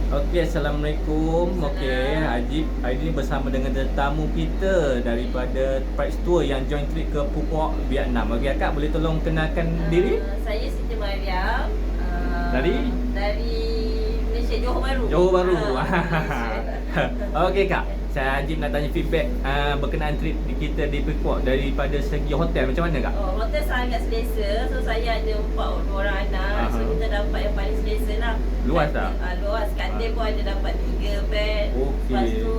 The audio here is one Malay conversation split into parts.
Okey, Assalamualaikum. Okey, Ajib hari ini bersama dengan tetamu kita daripada Price Tour yang joint trip ke Phuoc, Vietnam. Okey, Akak boleh tolong kenalkan diri? Saya Siti Mariam. Dari? Dari Malaysia, Johor Bahru. Johor Bahru. Malaysia. Okey, Kak. Saya Ajib nak tanya feedback berkenaan trip kita di Phuoc daripada segi hotel macam mana, Kak? Hotel sangat selesa. So saya ada 4 orang anak. So kita dapat yang paling selesa lah. Luas tak? Luas. Katil pun ada dapat 3 bed. Okey. Lepas tu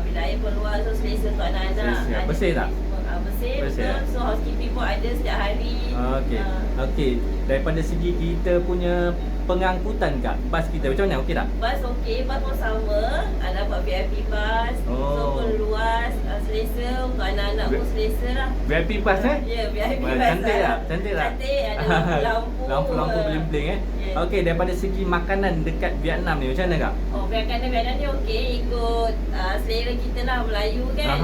bilik air pun luas. So selesa untuk anak-anak. Selesa. Bersih tak? Bersih. Bersih, Betul. So housekeeping pun ada setiap hari. Okey. Okey, daripada segi kita punya pengangkutan, Kak, bas kita macam mana? Okey tak? Bas okey, bas pun sama. Dapat VIP bas. So pun luas, selesa. Untuk anak-anak pun selesa lah. VIP bas Ya, VIP bas. Cantik tak? Cantik tak? Cantik, ada lampu-lampu. Lampu-lampu bling-bling Yes. Okey, daripada segi makanan dekat Vietnam ni macam mana, Kak? Makanan Vietnam ni okey, ikut selera kita lah, Melayu kan.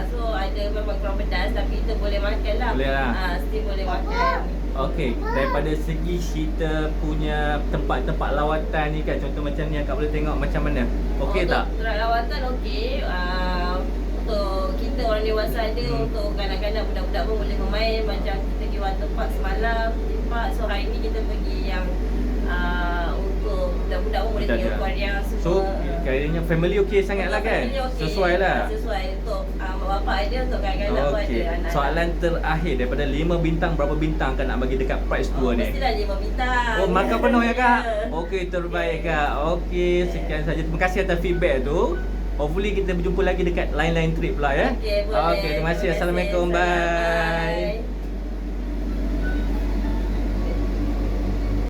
So ada memang kurang pedas tapi kita boleh makan lah. Boleh lah. Still boleh makan. Okey, daripada segi kita punya tempat-tempat lawatan ni kan, contoh macam ni Kak boleh tengok macam mana? Okey tak? Untuk lawatan okey. Untuk kita orang dewasa ada, untuk kanak-kanak, budak-budak pun boleh bermain. Macam kita pergi waterpark semalam, theme park. So hari ni kita pergi yang untuk budak-budak pun boleh pergi aquarium semua. So, kayaknya family okey sangat lah kan? Okay. Sesuai lah. Sesuai untuk mak bapak ada, untuk kanak-kanak pun ada. Okey, Anak-anak. soalan terakhir daripada 5 bintang, berapa bintang kan nak bagi dekat Price Tour ni? Mestilah 5 bintang. Oh, makan penuh ya, Kak? Okey, terbaik, Kak. Okey, sekian saja. Terima kasih atas feedback tu. Hopefully kita berjumpa lagi dekat lain-lain trip pula ya. Okey, boleh. Okey, terima kasih. Assalamualaikum. Bye.